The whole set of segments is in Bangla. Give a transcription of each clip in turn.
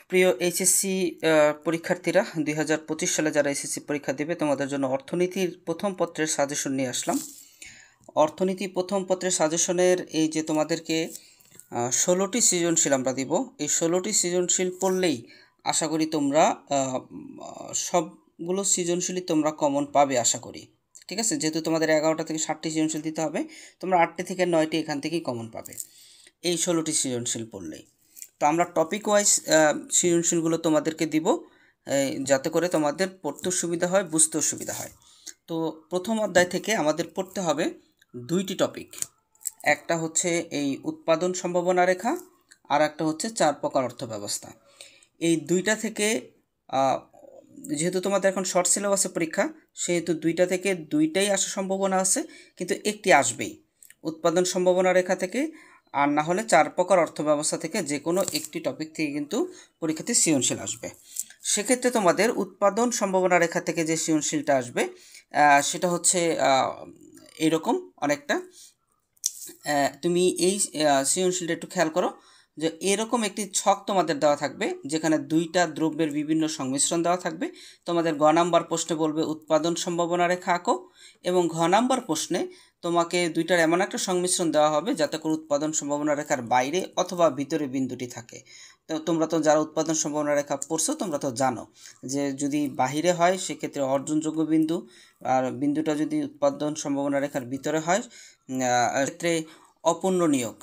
প্রিয় এইচএসসি পরীক্ষার্থীরা 2025 সালে যারা এইচএসসি পরীক্ষা দেবে তোমাদের জন্য অর্থনীতির প্রথম পত্রের সাজেশন নিয়ে আসলাম। অর্থনীতি প্রথম পত্রের সাজেশনের এই যে তোমাদেরকে 16টি সৃজনশীল আমরা দিব, এই 16টি সৃজনশীল পড়লেই আশা করি তোমরা সবগুলো সৃজনশীলই তোমরা কমন পাবে আশা করি। ঠিক আছে, যেহেতু তোমাদের 11টা থেকে 60টি সৃজনশীল দিতে হবে, তোমরা 8টি থেকে 9টি এখান থেকেই কমন পাবে এই 16টি সৃজনশীল পড়লেই। তো আমরা টপিক ওয়াইজ সৃজনশীলগুলো তোমাদেরকে দিব যাতে করে তোমাদের পড়তেও সুবিধা হয়, বুঝতেও সুবিধা হয়। তো প্রথম অধ্যায় থেকে আমাদের পড়তে হবে 2টি টপিক, একটা হচ্ছে এই উৎপাদন সম্ভাবনা রেখা আর একটা হচ্ছে 4 প্রকার অর্থব্যবস্থা। এই দুইটা থেকে যেহেতু তোমাদের এখন শর্ট সিলেবাসে পরীক্ষা, সেহেতু দুইটা থেকে দুইটাই আসার সম্ভাবনা আছে, কিন্তু একটি আসবেই উৎপাদন সম্ভাবনা রেখা থেকে, আর না হলে 4 প্রকার অর্থব্যবস্থা থেকে যে কোনো একটি টপিক থেকে কিন্তু পরীক্ষাতে সৃজনশীল আসবে। সেক্ষেত্রে তোমাদের উৎপাদন সম্ভাবনা রেখা থেকে যে সৃজনশীলটা আসবে সেটা হচ্ছে এইরকম অনেকটা। তুমি এই সৃজনশীলটা একটু খেয়াল করো যে এরকম একটি ছক তোমাদের দেওয়া থাকবে, যেখানে দুইটা দ্রব্যের বিভিন্ন সংমিশ্রণ দেওয়া থাকবে। তোমাদের গ নাম্বার প্রশ্নে বলবে উৎপাদন সম্ভাবনা রেখা আঁকো, এবং ঘ নাম্বার প্রশ্নে তোমাকে দুইটার এমন একটা সংমিশ্রণ দেওয়া হবে যাতে করে উৎপাদন সম্ভাবনা রেখার বাইরে অথবা ভিতরে বিন্দুটি থাকে। তো তোমরা তো যারা উৎপাদন সম্ভাবনা রেখা পড়ছো তোমরা তো জানো যে যদি বাহিরে হয় সেক্ষেত্রে অর্জনযোগ্য বিন্দু, আর বিন্দুটা যদি উৎপাদন সম্ভাবনা রেখার ভিতরে হয় ক্ষেত্রে অপূর্ণ নিয়োগ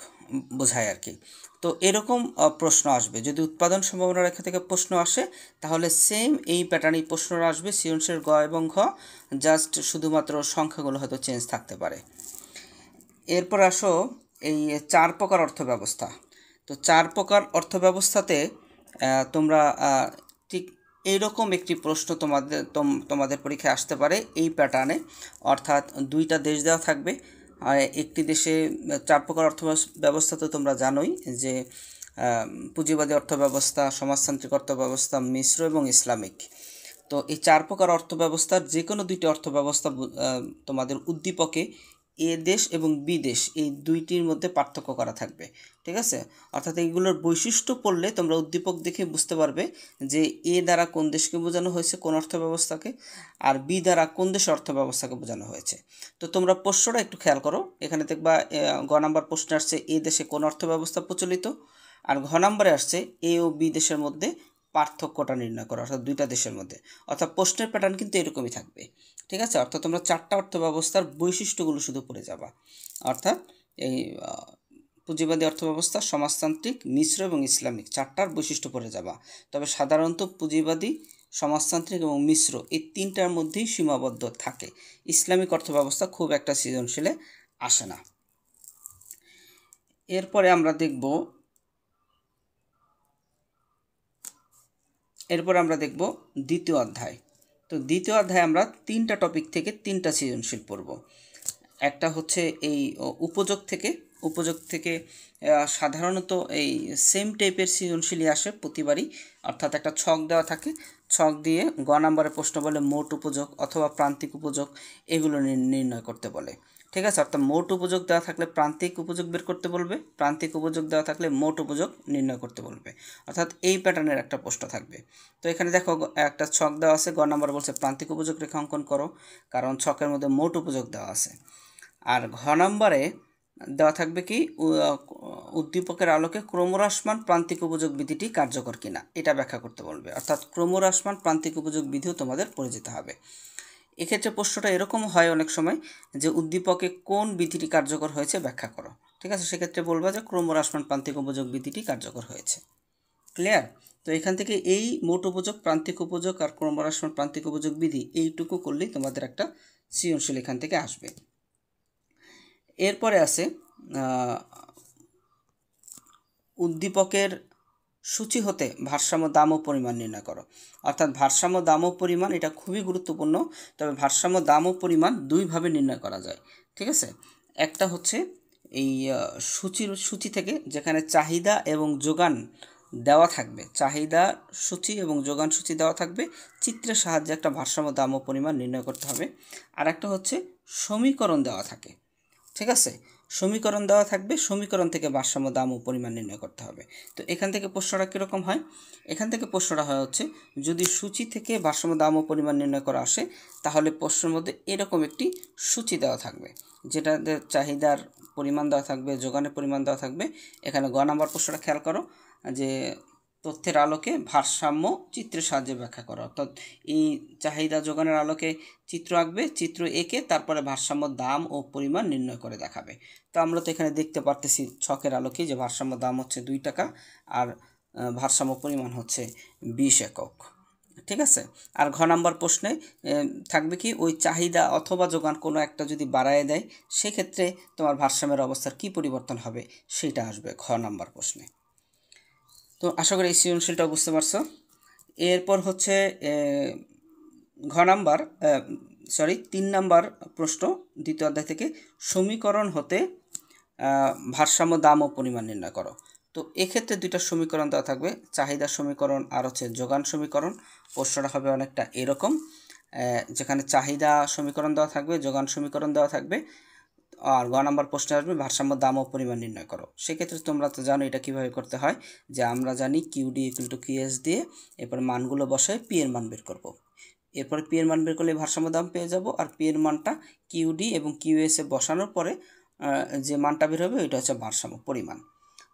বোঝায় আর কি। তো এরকম প্রশ্ন আসবে, যদি উৎপাদন সম্ভাবনা রেখা থেকে প্রশ্ন আসে তাহলে সেম এই প্যাটার্নই প্রশ্নটা আসবে সৃজনশীল গ এবং ঘ, জাস্ট শুধুমাত্র সংখ্যাগুলো হয়তো চেঞ্জ থাকতে পারে। এরপর আসো এই 4 প্রকার অর্থব্যবস্থা। তো 4 প্রকার অর্থব্যবস্থাতে তোমরা ঠিক এইরকম একটি প্রশ্ন তোমাদের পরীক্ষায় আসতে পারে এই প্যাটার্নে, অর্থাৎ দুইটা দেশ দেওয়া থাকবে। আর একটি দেশে 4 প্রকার অর্থব্যবস্থা তো তোমরা জানোই যে পুঁজিবাদী অর্থব্যবস্থা, সমাজতান্ত্রিক অর্থব্যবস্থা, মিশ্র এবং ইসলামিক। তো এই 4 প্রকার অর্থব্যবস্থার যে কোনো দুইটি অর্থব্যবস্থা তোমাদের উদ্দীপকে এ দেশ এবং বি দেশ এই দুইটির মধ্যে পার্থক্য করা থাকবে। ঠিক আছে, অর্থাৎ এইগুলোর বৈশিষ্ট্য পড়লে তোমরা উদ্দীপক দেখে বুঝতে পারবে যে এ দ্বারা কোন দেশকে বোঝানো হয়েছে, কোন অর্থব্যবস্থাকে, আর বি দ্বারা কোন দেশের অর্থব্যবস্থাকে বোঝানো হয়েছে। তো তোমরা প্রশ্নটা একটু খেয়াল করো, এখানে দেখবা গ নাম্বার প্রশ্নে আসছে এ দেশে কোন অর্থব্যবস্থা প্রচলিত, আর ঘ নাম্বারে আসছে এ ও বি দেশের মধ্যে পার্থক্যটা নির্ণয় করো, অর্থাৎ দুইটা দেশের মধ্যে। অর্থাৎ প্রশ্নের প্যাটার্ন কিন্তু এরকমই থাকবে। ঠিক আছে, অর্থাৎ তোমরা 4টা অর্থব্যবস্থার বৈশিষ্ট্যগুলো শুধু পড়ে যাবা, অর্থাৎ এই পুঁজিবাদী অর্থব্যবস্থা, সমাজতান্ত্রিক, মিশ্র এবং ইসলামিক 4টার বৈশিষ্ট্য পড়ে যাবা। তবে সাধারণত পুঁজিবাদী, সমাজতান্ত্রিক এবং মিশ্র এই 3টার মধ্যেই সীমাবদ্ধ থাকে। ইসলামিক অর্থব্যবস্থা খুব একটা সৃজনশীলে আসে না। এরপরে আমরা দেখব দ্বিতীয় অধ্যায়। তো দ্বিতীয় অধ্যায়ে আমরা 3টা টপিক থেকে 3টা সৃজনশীল পড়ব। একটা হচ্ছে এই উপযোগ থেকে সাধারণত এই সেম টাইপের সৃজনশীলই আসে প্রতিবারই, অর্থাৎ একটা ছক দেওয়া থাকে, ছক দিয়ে গ নাম্বারের প্রশ্ন বলে মোট উপযোগ অথবা প্রান্তিক উপযোগ এগুলো নির্ণয় করতে বলে। ঠিক আছে, অর্থাৎ মোট উপযোগ দেওয়া থাকলে প্রান্তিক উপযোগ বের করতে বলবে, প্রান্তিক উপযোগ দেওয়া থাকলে মোট উপযোগ নির্ণয় করতে বলবে, অর্থাৎ এই প্যাটার্নের একটা প্রশ্ন থাকবে। তো এখানে দেখো একটা ছক দেওয়া আছে, গ নাম্বার বলছে প্রান্তিক উপযোগ রেখা অঙ্কন করো, কারণ ছকের মধ্যে মোট উপযোগ দেওয়া আছে। আর ঘ নাম্বারে দেওয়া থাকবে কি উদ্দীপকের আলোকে ক্রমহ্রাসমান প্রান্তিক উপযোগ বিধিটি কার্যকর কিনা এটা ব্যাখ্যা করতে বলবে, অর্থাৎ ক্রমহ্রাসমান প্রান্তিক উপযোগ বিধিও তোমাদের পড়ে যেতে হবে। এক্ষেত্রে প্রশ্নটা এরকম হয় অনেক সময় যে উদ্দীপকে কোন বিধিটি কার্যকর হয়েছে ব্যাখ্যা করো। ঠিক আছে, সেক্ষেত্রে বলবা যে ক্রমহ্রাসমান প্রান্তিক উপযোগ বিধিটি কার্যকর হয়েছে। ক্লিয়ার? তো এখান থেকে এই মোট উপযোগ, প্রান্তিক উপযোগ আর ক্রমহ্রাসমান প্রান্তিক উপযোগ বিধি এইটুকু করলেই তোমাদের একটা সৃজনশীল এখান থেকে আসবে। এরপরে আছে উদ্দীপকের সূচি হতে ভারসাম্য দাম ও পরিমাণ নির্ণয় করো, অর্থাৎ ভারসাম্য দাম ও পরিমাণ এটা খুবই গুরুত্বপূর্ণ। তবে ভারসাম্য দাম ও পরিমাণ দুইভাবে নির্ণয় করা যায়। ঠিক আছে, একটা হচ্ছে এই সূচি থেকে, যেখানে চাহিদা এবং যোগান দেওয়া থাকবে, চাহিদা সূচি এবং যোগান সূচি দেওয়া থাকবে, চিত্রের সাহায্যে একটা ভারসাম্য দাম ও পরিমাণ নির্ণয় করতে হবে। আর একটা হচ্ছে সমীকরণ দেওয়া থাকে। ঠিক আছে, সমীকরণ দেওয়া থাকবে, সমীকরণ থেকে ভারসাম্য দাম ও পরিমাণ নির্ণয় করতে হবে। তো এখান থেকে প্রশ্নটা কীরকম হয়? এখান থেকে প্রশ্নটা হয় হচ্ছে, যদি সূচি থেকে ভারসাম্য দাম ও পরিমাণ নির্ণয় করা আসে, তাহলে প্রশ্নের মধ্যে এরকম একটি সূচি দেওয়া থাকবে, যেটাতে চাহিদার পরিমাণ দেওয়া থাকবে, যোগানের পরিমাণ দেওয়া থাকবে। এখানে গ নাম্বার প্রশ্নটা খেয়াল করো, যে তথ্যের আলোকে ভারসাম্য চিত্রের সাহায্যে ব্যাখ্যা করা, অর্থাৎ এই চাহিদা যোগানের আলোকে চিত্র আঁকবে, চিত্র এঁকে তারপরে ভারসাম্য দাম ও পরিমাণ নির্ণয় করে দেখাবে। তো আমরা তো এখানে দেখতে পারতেছি ছকের আলোকে যে ভারসাম্য দাম হচ্ছে 2 টাকা আর ভারসাম্য পরিমাণ হচ্ছে 20 একক। ঠিক আছে। আর ঘ নাম্বার প্রশ্নে থাকবে কি, ওই চাহিদা অথবা যোগান কোনো একটা যদি বাড়ায় দেয়, সেক্ষেত্রে তোমার ভারসাম্যের অবস্থার কি পরিবর্তন হবে সেটা আসবে ঘ নাম্বার প্রশ্নে। তো আশা করি এই সৃজনশীলটা বুঝতে পারছো। এরপর হচ্ছে ঘ নাম্বার 3 নাম্বার প্রশ্ন দ্বিতীয় অধ্যায় থেকে, সমীকরণ হতে ভারসাম্য দাম ও পরিমাণ নির্ণয় করো। তো এক্ষেত্রে দুইটা সমীকরণ দেওয়া থাকবে, চাহিদা সমীকরণ আর হচ্ছে যোগান সমীকরণ। প্রশ্নটা হবে অনেকটা এরকম, যেখানে চাহিদা সমীকরণ দেওয়া থাকবে, যোগান সমীকরণ দেওয়া থাকবে, আর গ নাম্বার প্রশ্নে আসবে ভারসাম্য দাম ও পরিমাণ নির্ণয় করো। সেক্ষেত্রে তোমরা তো জানো এটা কীভাবে করতে হয়, যে আমরা জানি কিউডি ইকুয়াল টু কিউএস দিয়ে এরপর মানগুলো বসায় পি এর মান বের করব। এরপরে পি এর মান বের করলে ভারসাম্য দাম পেয়ে যাব, আর পি এর মানটা কিউডি এবং কিউএসে বসানোর পরে যে মানটা বের হবে ওইটা হচ্ছে ভারসাম্য পরিমাণ।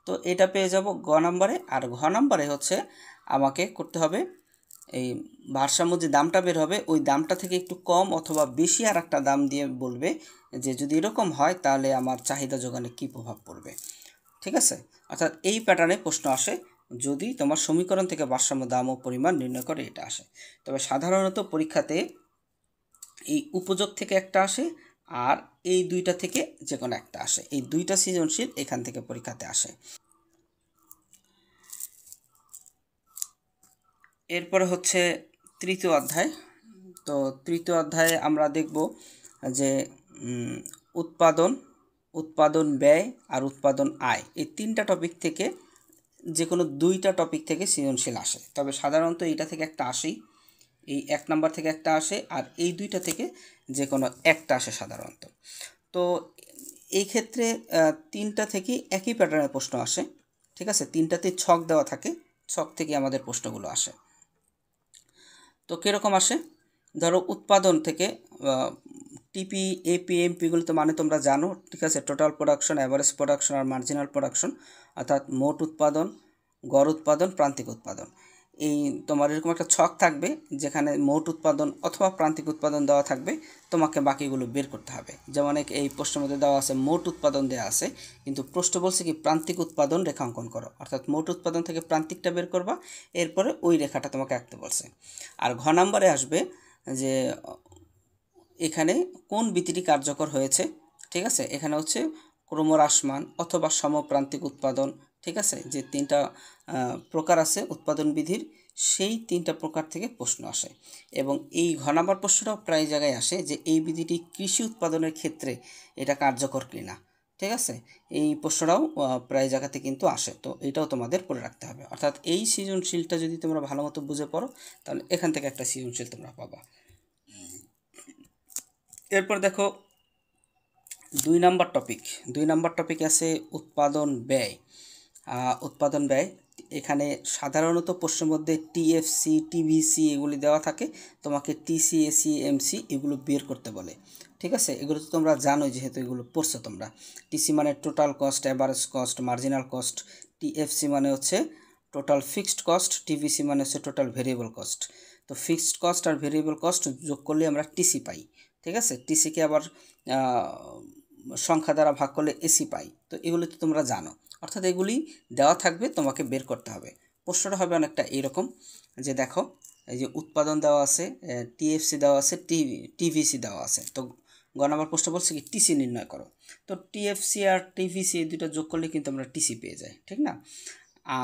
তো এটা পেয়ে যাব গ নাম্বারে। আর ঘ নাম্বারে হচ্ছে আমাকে করতে হবে, এই ভারসাম্য যে দামটা বের হবে ওই দামটা থেকে একটু কম অথবা বেশি আর একটা দাম দিয়ে বলবে যে যদি এরকম হয় তাহলে আমার চাহিদা যোগানে কী প্রভাব পড়বে। ঠিক আছে, অর্থাৎ এই প্যাটার্নে প্রশ্ন আসে যদি তোমার সমীকরণ থেকে ভারসাম্য দাম ও পরিমাণ নির্ণয় করে এটা আসে। তবে সাধারণত পরীক্ষাতে এই উপযোগ থেকে একটা আসে আর এই দুইটা থেকে যে কোনো একটা আসে, এই দুইটা সৃজনশীল এখান থেকে পরীক্ষাতে আসে। এরপরে হচ্ছে তৃতীয় অধ্যায়। তো তৃতীয় অধ্যায়ে আমরা দেখব যে উৎপাদন ব্যয় আর উৎপাদন আয়, এই 3টা টপিক থেকে যে কোনো 2টা টপিক থেকে সৃজনশীল আসে। তবে সাধারণত এইটা থেকে একটা আসেই, এই 1 নাম্বার থেকে একটা আসে, আর এই 2টা থেকে যে কোনো একটা আসে সাধারণত। তো এই ক্ষেত্রে 3টা থেকেই একই প্যাটার্নের প্রশ্ন আসে। ঠিক আছে, 3টাতেই ছক দেওয়া থাকে, ছক থেকে আমাদের প্রশ্নগুলো আসে। তো কীরকম আসে, ধরো উৎপাদন থেকে টিপি এপি এমপিগুলো তো মানে তোমরা জানো। ঠিক আছে, টোটাল প্রোডাকশন, অ্যাভারেজ প্রোডাকশন আর মার্জিনাল প্রোডাকশন, অর্থাৎ মোট উৎপাদন, গড় উৎপাদন, প্রান্তিক উৎপাদন। এই তোমার এরকম একটা ছক থাকবে যেখানে মোট উৎপাদন অথবা প্রান্তিক উৎপাদন দেওয়া থাকবে, তোমাকে বাকিগুলো বের করতে হবে। যেমন এই প্রশ্নের মধ্যে দেওয়া আছে মোট উৎপাদন দেওয়া আছে, কিন্তু প্রশ্ন বলছে কি প্রান্তিক উৎপাদন রেখাঙ্কন করো, অর্থাৎ মোট উৎপাদন থেকে প্রান্তিকটা বের করবা, এরপরে ওই রেখাটা তোমাকে আঁকতে বলছে। আর ঘ নাম্বারে আসবে যে এখানে কোন বিধিটি কার্যকর হয়েছে। ঠিক আছে, এখানে হচ্ছে ক্রমহ্রাসমান অথবা সমপ্রান্তিক উৎপাদন। ঠিক আছে, যে 3টা প্রকার আছে উৎপাদন বিধির, সেই 3টা প্রকার থেকে প্রশ্ন আসে। এবং এই ঘ নাম্বার প্রশ্নটাও প্রায় জায়গায় আসে যে এই বিধিটি কৃষি উৎপাদনের ক্ষেত্রে এটা কার্যকর কিনা। ঠিক আছে, এই প্রশ্নটাও প্রায় জায়গাতে কিন্তু আসে। তো এটাও তোমাদের পড়ে রাখতে হবে। অর্থাৎ এই সৃজনশীলটা যদি তোমরা ভালো মতো বুঝে পড়ো তাহলে এখান থেকে একটা সৃজনশীল তোমরা পাবা। এরপর দেখো 2 নাম্বার টপিক আছে উৎপাদন ব্যয়। উৎপাদন ব্যয় এখানে সাধারণত প্রশ্নের মধ্যে টিএফসি, টিভিসি এগুলি দেওয়া থাকে, তোমাকে টিসি, এসি, এমসি এগুলো বের করতে বলে। ঠিক আছে, এগুলো তো তোমরা জানোই যেহেতু এগুলো পড়ছো তোমরা। টিসি মানে total cost, average cost, marginal cost. TFC মানে হচ্ছে টোটাল ফিক্সড কস্ট, টিভিসি মানে হচ্ছে টোটাল ভেরিয়েবল কস্ট। তো ফিক্সড কস্ট আর ভেরিয়েবল কস্ট যোগ করলে আমরা টিসি পাই। ঠিক আছে, টিসিকে আবার সংখ্যা দ্বারা ভাগ করলে এসি পাই। তো এগুলি তো তোমরা জানো, অর্থাৎ এগুলি দেওয়া থাকবে, তোমাকে বের করতে হবে। প্রশ্নটা হবে অনেকটা এইরকম যে দেখো এই যে উৎপাদন দেওয়া আছে, টিএফসি দেওয়া আছে, টিভিসি দেওয়া আছে। তো গ নাম্বার প্রশ্ন বলছে কি টিসি নির্ণয় করো। তো টিএফসি আর টিভিসি এই দুটো যোগ করলে কিন্তু আমরা টিসি পেয়ে যাই, ঠিক না।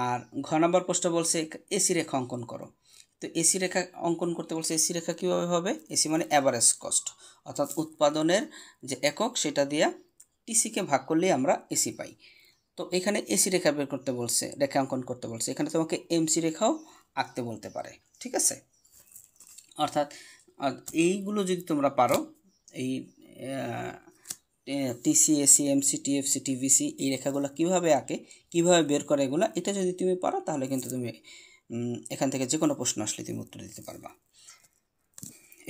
আর ঘ নাম্বার প্রশ্ন বলছে এসি রেখা অঙ্কন করো। তো এসি রেখা অঙ্কন করতে বলছে, এসি রেখা কীভাবে হবে, এসি মানে অ্যাভারেজ কস্ট, অর্থাৎ উৎপাদনের যে একক সেটা দিয়ে টিসিকে ভাগ করলেই আমরা এসি পাই। তো এখানে এসি রেখা বের করতে বলছে, রেখা অঙ্কন করতে বলছে, এখানে তোমাকে এমসি রেখাও আঁকতে বলতে পারে। ঠিক আছে, অর্থাৎ এইগুলো যদি তোমরা পারো, এই TC, AC, MC, TFC, TVC এই রেখাগুলো কীভাবে আঁকে, কীভাবে বের করে এগুলো, এটা যদি তুমি পারো তাহলে কিন্তু তুমি এখান থেকে যে কোনো প্রশ্ন আসলে তুমি উত্তর দিতে পারবা।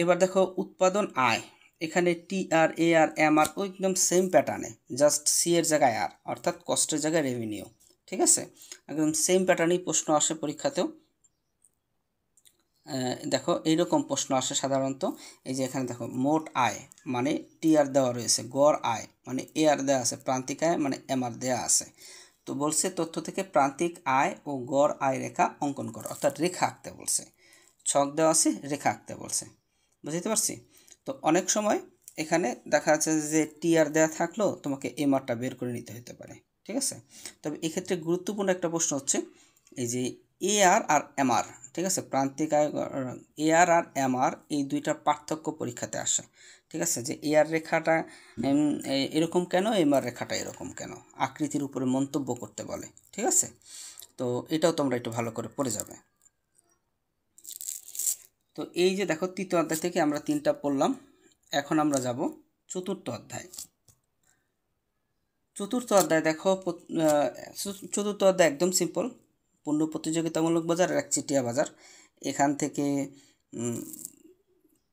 এবার দেখো উৎপাদন আয়, এখানে টি আর, এ আর, এম আর একদম সেম প্যাটার্নে, জাস্ট সি এর জায়গায় আর, অর্থাৎ কস্টের জায়গায় রেভিনিউ। ঠিক আছে, একদম সেম প্যাটার্নেই প্রশ্ন আসে পরীক্ষাতেও। দেখো এইরকম প্রশ্ন আসে সাধারণত। এই যে এখানে দেখো মোট আয় মানে টি আর দেওয়া রয়েছে, গড় আয় মানে এ আর দেওয়া আছে, প্রান্তিক আয় মানে এম আর দেওয়া আছে। তো বলছে তথ্য থেকে প্রান্তিক আয় ও গড় আয় রেখা অঙ্কন করো, অর্থাৎ রেখা আঁকতে বলছে। ছক দেওয়া আছে, রেখা আঁকতে বলছে, বুঝতে পারছি? তো অনেক সময় এখানে দেখা যাচ্ছে যে টি আর দেওয়া থাকলেও তোমাকে এম আরটা বের করে নিতে হতে পারে। ঠিক আছে, তবে এক্ষেত্রে গুরুত্বপূর্ণ একটা প্রশ্ন হচ্ছে এই যে এ আর আর এম আর, ঠিক আছে, প্রান্তিক আয় এ আর আর এম আর এই দুইটার পার্থক্য পরীক্ষাতে আসে। ঠিক আছে, যে এ আর রেখাটা এরকম কেন, এম আর রেখাটা এরকম কেন, আকৃতির উপরে মন্তব্য করতে বলে। ঠিক আছে, তো এটাও তোমরা একটু ভালো করে পড়ে যাবে। তো এই যে দেখো তৃতীয় অধ্যায় থেকে আমরা 3টা পড়লাম, এখন আমরা যাব চতুর্থ অধ্যায়। চতুর্থ অধ্যায় দেখো, চতুর্থ অধ্যায় একদম সিম্পল, পূর্ণ প্রতিযোগিতামূলক বাজার আর একচেটিয়া বাজার। এখান থেকে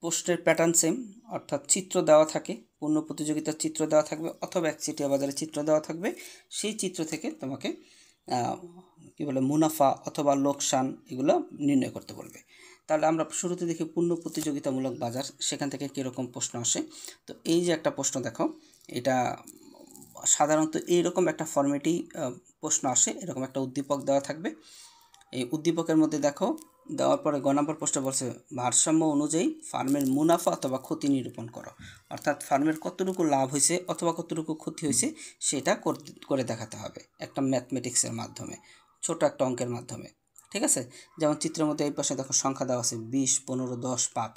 প্রশ্নের প্যাটার্ন সেম, অর্থাৎ চিত্র দেওয়া থাকে, পূর্ণ প্রতিযোগিতার চিত্র দেওয়া থাকবে অথবা একচেটিয়া বাজারের চিত্র দেওয়া থাকবে। সেই চিত্র থেকে তোমাকে কী বলে মুনাফা অথবা লোকসান এগুলো নির্ণয় করতে বলবে। তাহলে আমরা শুরুতে দেখি পূর্ণ প্রতিযোগিতামূলক বাজার, সেখান থেকে কীরকম প্রশ্ন আসে। তো এই যে একটা প্রশ্ন দেখো, এটা সাধারণত এইরকম একটা ফর্মেটেই প্রশ্ন আসে, এরকম একটা উদ্দীপক দেওয়া থাকবে। এই উদ্দীপকের মধ্যে দেখো দেওয়ার পরে গ নম্বর প্রশ্ন বলছে ভারসাম্য অনুযায়ী ফার্মের মুনাফা অথবা ক্ষতি নিরূপণ করো, অর্থাৎ ফার্মের কতটুকু লাভ হয়েছে অথবা কতটুকু ক্ষতি হয়েছে সেটা করে দেখাতে হবে একটা ম্যাথমেটিক্সের মাধ্যমে, ছোট একটা অঙ্কের মাধ্যমে। ঠিক আছে, যেমন চিত্রের মধ্যে এই পাশে দেখো সংখ্যা দেওয়া আছে 20, 15, 10, 5।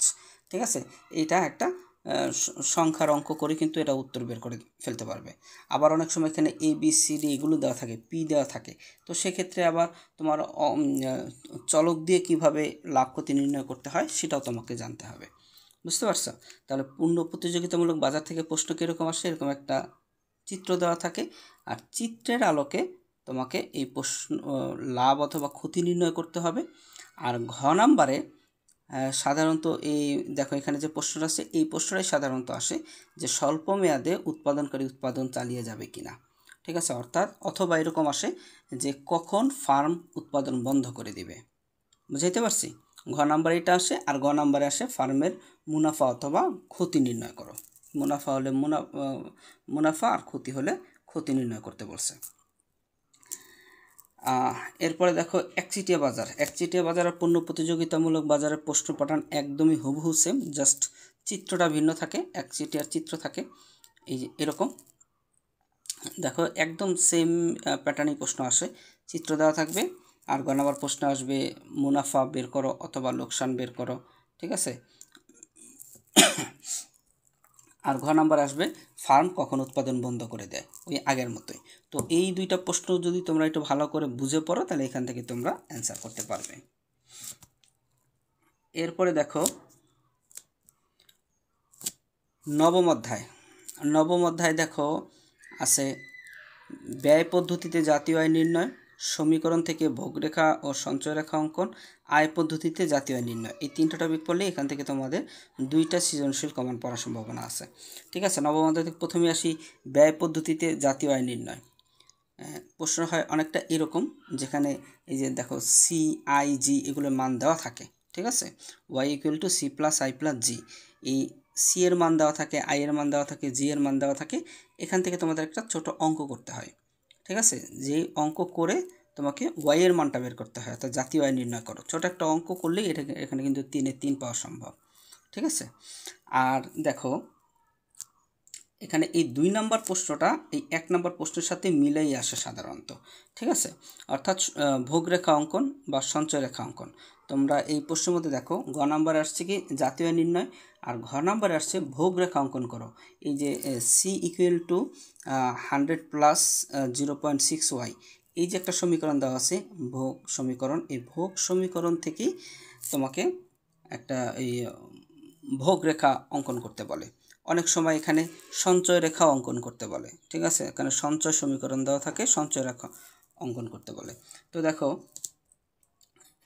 ঠিক আছে, এইটা একটা সংখ্যার অঙ্ক করে কিন্তু এটা উত্তর বের করে ফেলতে পারবে। আবার অনেক সময় এখানে এ বি সি ডি এগুলো দেওয়া থাকে, পি দেওয়া থাকে, তো সেক্ষেত্রে আবার তোমার চলক দিয়ে কিভাবে লাভ ক্ষতি নির্ণয় করতে হয় সেটাও তোমাকে জানতে হবে, বুঝতে পারছো? তাহলে পূর্ণ প্রতিযোগিতামূলক বাজার থেকে প্রশ্ন কীরকম আসে, এরকম একটা চিত্র দেওয়া থাকে, আর চিত্রের আলোকে তোমাকে এই প্রশ্ন লাভ অথবা ক্ষতি নির্ণয় করতে হবে। আর ঘ নাম্বারে সাধারণত এই দেখো এখানে যে প্রশ্নটা আছে এই প্রশ্নটাই সাধারণত আসে যে স্বল্প মেয়াদে উৎপাদনকারী উৎপাদন চালিয়ে যাবে কিনা। ঠিক আছে, অর্থাৎ অথবা এরকম আসে যে কখন ফার্ম উৎপাদন বন্ধ করে দিবে, বুঝাইতে পারছি? ঘ নাম্বার এটা আসে, আর গ নাম্বারে আসে ফার্মের মুনাফা অথবা ক্ষতি নির্ণয় করো। মুনাফা হলে মুনাফা আর ক্ষতি হলে ক্ষতি নির্ণয় করতে বলছে। এরপরে দেখো একচেটিয়া বাজার, একচেটিয়া বাজারের পণ্য প্রতিযোগিতামূলক বাজারের প্রশ্ন প্যাটার্ন একদমই হুবহু সেম, জাস্ট চিত্রটা ভিন্ন থাকে, একচেটিয়ার চিত্র থাকে এই যে এরকম। দেখো একদম সেম প্যাটার্নই প্রশ্ন আসে, চিত্র দেওয়া থাকবে, আর গ নাম্বার প্রশ্ন আসবে মুনাফা বের করো অথবা লোকসান বের করো। ঠিক আছে, আর ঘ নাম্বার আসবে ফার্ম কখন উৎপাদন বন্ধ করে দেয়, ওই আগের মতোই। তো এই দুইটা প্রশ্ন যদি তোমরা একটু ভালো করে বুঝে পড়ো তাহলে এখান থেকে তোমরা অ্যান্সার করতে পারবে। এরপরে দেখো নবম অধ্যায়। নবম অধ্যায় দেখো আছে ব্যয় পদ্ধতিতে জাতীয় আয় নির্ণয়, সমীকরণ থেকে ভোগরেখা ও সঞ্চয় রেখা অঙ্কন, আয় পদ্ধতিতে জাতীয় আয় নির্ণয়। এই 3টা টপিক পড়লে এখান থেকে তোমাদের 2টা সৃজনশীল কমন পড়ার সম্ভাবনা আছে। ঠিক আছে, নবম অধ্যায় থেকে প্রথমে আসি ব্যয় পদ্ধতিতে জাতীয় আয় নির্ণয়। প্রশ্ন হয় অনেকটা এরকম, যেখানে এই যে দেখো সি আই জি এগুলোর মান দেওয়া থাকে। ঠিক আছে, Y equal to C plus I plus G, এই সি এর মান দেওয়া থাকে, আই এর মান দেওয়া থাকে, জি এর মান দেওয়া থাকে। এখান থেকে তোমাদের একটা ছোট অঙ্ক করতে হয়। ঠিক আছে, যেই অঙ্ক করে তোমাকে ওয়াই এর মানটা বের করতে হয়, অর্থাৎ জাতীয় আয় নির্ণয় করো। ছোট একটা অঙ্ক করলেই এখানে কিন্তু 3-এ 3 পাওয়া সম্ভব। ঠিক আছে, আর দেখো এখানে এই 2 নম্বর প্রশ্নটা এই 1 নম্বর প্রশ্নের সাথে মিলেই আসে সাধারণত। ঠিক আছে, অর্থাৎ ভোগরেখা অঙ্কন বা সঞ্চয় রেখা অঙ্কন। তোমরা এই প্রশ্নের মধ্যে দেখো গ নাম্বারে আসছে কি জাতীয় আয় নির্ণয়, আর ঘ নাম্বারে আসছে ভোগরেখা অঙ্কন করো। এই যে C equal to 100 plus 0.6 Y, এই যে একটা সমীকরণ দেওয়া আছে ভোগ সমীকরণ, এই ভোগ সমীকরণ থেকেই তোমাকে একটা এই ভোগরেখা অঙ্কন করতে বলে। অনেক সময় এখানে সঞ্চয় রেখা অঙ্কন করতে বলে, ঠিক আছে, এখানে সঞ্চয় সমীকরণ দেওয়া থাকে, সঞ্চয় রেখা অঙ্কন করতে বলে। তো দেখো,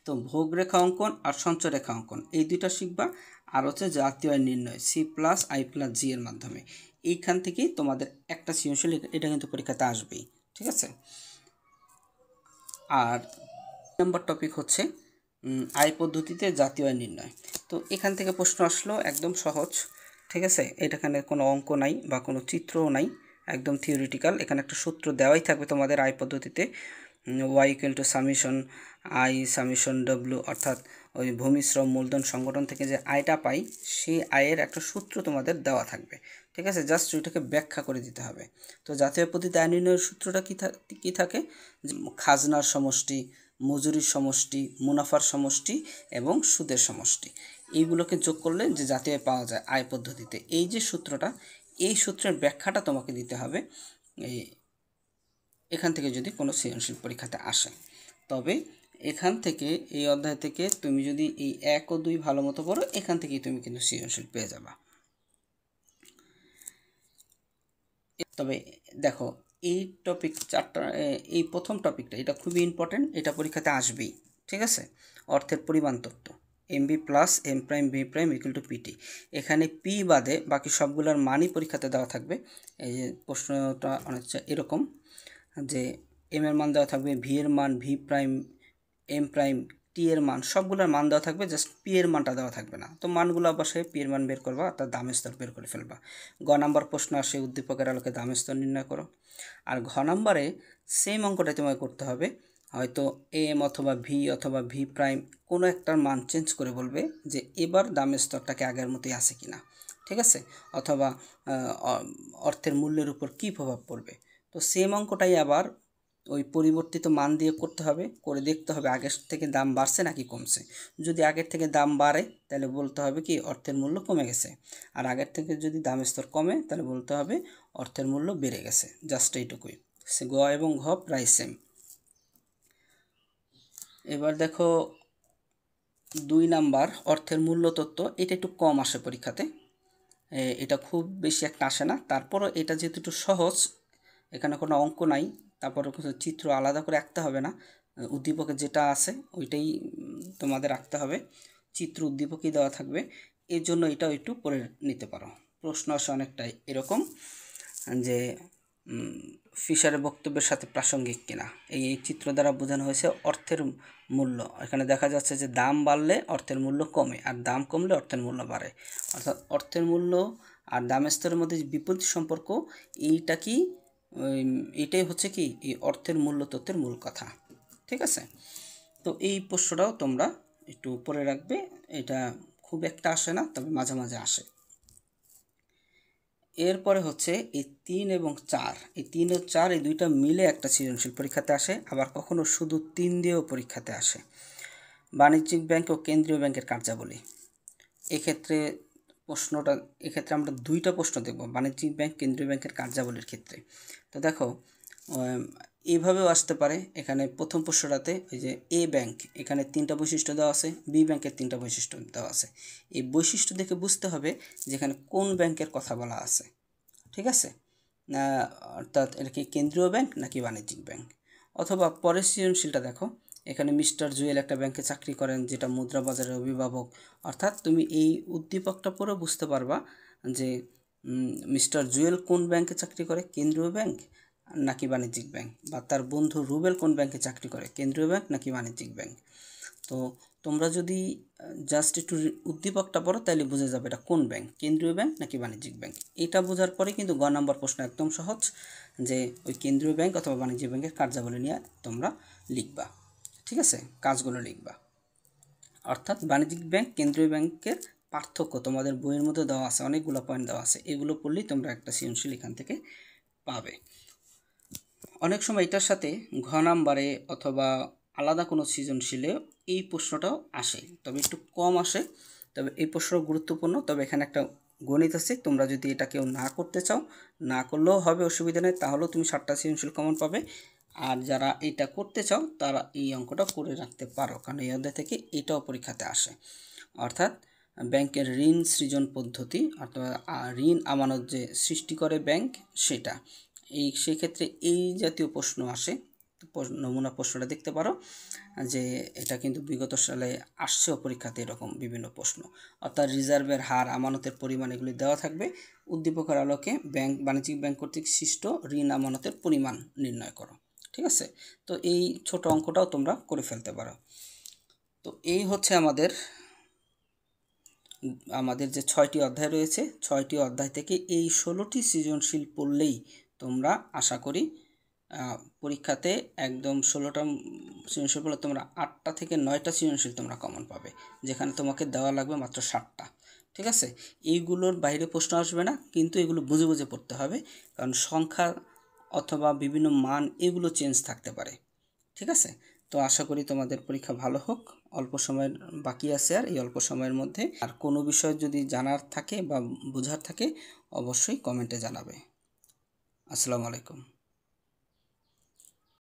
তো ভোগ রেখা অঙ্কন আর সঞ্চয় রেখা অঙ্কন এই দুইটা শিখবা। আর হচ্ছে জাতীয় আয় নির্ণয় C+I+G এর মাধ্যমে, এইখান থেকেই তোমাদের একটা সৃজনশীল এটা কিন্তু পরীক্ষাতে আসবেই, ঠিক আছে। আর নম্বর টপিক হচ্ছে আয় পদ্ধতিতে জাতীয় আয় নির্ণয়। তো এখান থেকে প্রশ্ন আসলো একদম সহজ, ঠিক আছে, এখানে কোনো অঙ্ক নাই বা কোনো চিত্রও নাই, একদম থিওরিটিক্যাল। এখানে একটা সূত্র দেওয়াই থাকবে তোমাদের আয় পদ্ধতিতে, y=I(w), অর্থাৎ ওই ভূমি শ্রম মূলধন সংগঠন থেকে যে আয়টা পাই সেই আয়ের একটা সূত্র তোমাদের দেওয়া থাকবে, ঠিক আছে, জাস্ট ওইটাকে ব্যাখ্যা করে দিতে হবে। তো জাতীয় পদ্ধতিতে আয় নির্ণয়ের সূত্রটা কী থাকে, খাজনার সমষ্টি, মজুরির সমষ্টি, মুনাফার সমষ্টি এবং সুদের সমষ্টি, এইগুলোকে যোগ করলে যে জাতীয় আয় পাওয়া যায় আয় পদ্ধতিতে, এই যে সূত্রটা, এই সূত্রের ব্যাখ্যাটা তোমাকে দিতে হবে এখান থেকে যদি কোনো সৃজনশীল পরীক্ষাতে আসে। তবে এখান থেকে এই অধ্যায় থেকে তুমি যদি এই 1 ও 2 ভালো মতো পড়ো, এখান থেকেই তুমি কিন্তু সৃজনশীল পেয়ে যাবা। তবে দেখো, এই টপিক 4টা, এই প্রথম টপিকটা এটা খুবই ইম্পর্টেন্ট, এটা পরীক্ষাতে আসবেই, ঠিক আছে। অর্থের পরিমাণ তত্ত্ব, MB প্লাস M'(B')=PT। এখানে পি বাদে বাকি সবগুলোর মানই পরীক্ষাতে দেওয়া থাকবে। এই যে প্রশ্নটা অনেকটা এরকম যে এম এর মান দেওয়া থাকবে, ভি এর মান, V', M', টি এর মান, সবগুলোর মান দেওয়া থাকবে, জাস্ট পি এর মানটা দেওয়া থাকবে না। তো মানগুলো অবশ্যই পি এর মান বের করবা, অর্থাৎ দামের স্তর বের করে ফেলবা। গ নাম্বার প্রশ্ন আসে উদ্দীপকের আলোকে দামের স্তর নির্ণয় করো। আর ঘ নাম্বারে সেম অঙ্কটাই তোমায় করতে হবে, হয়তো এম অথবা ভি অথবা V', কোনো একটার মান চেঞ্জ করে বলবে যে এবার দামের স্তরটাকে আগের মতোই আছে কিনা, ঠিক আছে, অথবা অর্থের মূল্যের উপর কী প্রভাব পড়বে। তো সেম অঙ্কটাই আবার ওই পরিবর্তিত মান দিয়ে করতে হবে, করে দেখতে হবে আগের থেকে দাম বাড়ছে নাকি কমছে। যদি আগের থেকে দাম বাড়ে তাহলে বলতে হবে কি অর্থের মূল্য কমে গেছে, আর আগের থেকে যদি দামের স্তর কমে তাহলে বলতে হবে অর্থের মূল্য বেড়ে গেছে, জাস্ট এইটুকুই। গ এবং ঘ প্রায় সেম। এবার দেখো 2 নাম্বার অর্থের মূল্য তত্ত্ব, এটা একটু কম আসে পরীক্ষাতে, এটা খুব বেশি একটা আসে না। তারপরও এটা যেহেতু একটু সহজ, এখানে কোনো অঙ্ক নাই, তারপরে কোনো চিত্র আলাদা করে আঁকতে হবে না, উদ্দীপকে যেটা আছে ওইটাই তোমাদের আঁকতে হবে, চিত্র উদ্দীপকেই দেওয়া থাকবে, এর জন্য এটাও একটু পড়ে নিতে পারো। প্রশ্ন আসে অনেকটাই এরকম যে ফিশারের বক্তব্যের সাথে প্রাসঙ্গিক কিনা। এই চিত্র দ্বারা বোঝানো হয়েছে অর্থের মূল্য, এখানে দেখা যাচ্ছে যে দাম বাড়লে অর্থের মূল্য কমে আর দাম কমলে অর্থের মূল্য বাড়ে, অর্থাৎ অর্থের মূল্য আর দামের স্তরের মধ্যে যে বিপরীত সম্পর্ক, এইটাই হচ্ছে কি এই অর্থের মূল্য তত্ত্বের মূল কথা, ঠিক আছে। তো এই প্রশ্নটাও তোমরা একটু উপরে রাখবে, এটা খুব একটা আসে না, তবে মাঝে মাঝে আসে। এরপরে হচ্ছে এই 3 এবং 4, এই 3 ও 4 এই দুইটা মিলে একটা সৃজনশীল পরীক্ষাতে আসে, আবার কখনো শুধু 3 দিয়েও পরীক্ষাতে আসে। বাণিজ্যিক ব্যাংক ও কেন্দ্রীয় ব্যাংকের কার্যাবলী, এক্ষেত্রে আমরা 2টা প্রশ্ন দেখব বাণিজ্যিক ব্যাংক কেন্দ্রীয় ব্যাংকের কার্যাবলীর ক্ষেত্রে। তো দেখো, এইভাবেও আসতে পারে। এখানে প্রথম প্রশ্নটাতে ওই যে এ ব্যাংক, এখানে 3টা বৈশিষ্ট্য দেওয়া আছে, বি ব্যাংকের 3টা বৈশিষ্ট্য দেওয়া আছে। এই বৈশিষ্ট্য দেখে বুঝতে হবে যেখানে কোন ব্যাংকের কথা বলা আছে, ঠিক আছে, অর্থাৎ এটা কি কেন্দ্রীয় ব্যাংক নাকি বাণিজ্যিক ব্যাংক। অথবা পরের সৃজনশীলটা দেখো, এখানে মিস্টার জুয়েল একটা ব্যাংকে চাকরি করেন যেটা মুদ্রা বাজারের অভিভাবক, অর্থাৎ তুমি এই উদ্দীপকটা পড়ে বুঝতে পারবা যে মিস্টার জুয়েল কোন ব্যাংকে চাকরি করে, কেন্দ্রীয় ব্যাংক নাকি বাণিজ্যিক ব্যাংক, বা তার বন্ধু রুবেল কোন ব্যাংকে চাকরি করে, কেন্দ্রীয় ব্যাংক নাকি বাণিজ্যিক ব্যাংক। তো তোমরা যদি জাস্ট একটু উদ্দীপকটা পড়ো তাহলে বুঝে যাবে এটা কোন ব্যাংক, কেন্দ্রীয় ব্যাংক নাকি বাণিজ্যিক ব্যাংক। এটা বোঝার পরে কিন্তু গ নাম্বার প্রশ্ন একদম সহজ, যে ওই কেন্দ্রীয় ব্যাংক অথবা বাণিজ্যিক ব্যাংকের কার্যাবলী নিয়ে তোমরা লিখবা, ঠিক আছে, কাজগুলো লিখবা। অর্থাৎ বাণিজ্যিক ব্যাংক কেন্দ্রীয় ব্যাংকের পার্থক্য তোমাদের বইয়ের মধ্যে দেওয়া আছে, অনেকগুলো পয়েন্ট দেওয়া আছে, এগুলো পড়লেই তোমরা একটা সৃজনশীল এখান থেকে পাবে। অনেক সময় এটার সাথে ঘ নাম্বারে অথবা আলাদা কোনো সৃজনশীলে এই প্রশ্নটাও আসে, তবে একটু কম আসে, তবে এই প্রশ্ন গুরুত্বপূর্ণ। তবে এখানে একটা গণিত আছে, তোমরা যদি এটা কেউ না করতে চাও, না করলেও হবে, অসুবিধা নেই, তাহলেও তুমি 7টা সৃজনশীল কমন পাবে। আর যারা এটা করতে চাও তারা এই অঙ্কটা করে রাখতে পারো, কারণ এই অধ্যায় থেকে এটাও পরীক্ষাতে আসে। অর্থাৎ ব্যাংকের ঋণ সৃজন পদ্ধতি অথবা ঋণ আমানত যে সৃষ্টি করে ব্যাংক সেটা, সেক্ষেত্রে এই জাতীয় প্রশ্ন আসে। নমুনা প্রশ্নটা দেখতে পারো যে এটা কিন্তু বিগত সালে আসছেও পরীক্ষাতে এরকম বিভিন্ন প্রশ্ন, অর্থাৎ রিজার্ভের হার, আমানতের পরিমাণ এগুলি দেওয়া থাকবে। উদ্দীপকের আলোকে বাণিজ্যিক ব্যাংক কর্তৃক সৃষ্ট ঋণ আমানতের পরিমাণ নির্ণয় করো। ঠিক আছে, তো এই ছোট অঙ্কটাও তোমরা করে ফেলতে পারো। তো এই হচ্ছে আমাদের যে 6টি অধ্যায় রয়েছে, 6টি অধ্যায় থেকে এই 16টি সৃজনশীল পড়লেই তোমরা আশা করি পরীক্ষাতে একদম 16টা সৃজনশীল পড়লে তোমরা 8টা থেকে 9টা সৃজনশীল তোমরা কমন পাবে, যেখানে তোমাকে দেওয়া লাগবে মাত্র 7টা। ঠিক আছে, এইগুলোর বাইরে প্রশ্ন আসবে না, কিন্তু এগুলো বুঝে বুঝে পড়তে হবে, কারণ সংখ্যা অথবা বিভিন্ন মান এগুলো চেঞ্জ থাকতে পারে। ঠিক আছে, তো আশা করি তোমাদের পরীক্ষা ভালো হোক। অল্প সময়ের বাকি আছে, আর এই অল্প সময়ের মধ্যে আর কোনো বিষয় যদি জানার থাকে বা বোঝার থাকে অবশ্যই কমেন্টে জানাবে। আসসালামু আলাইকুম।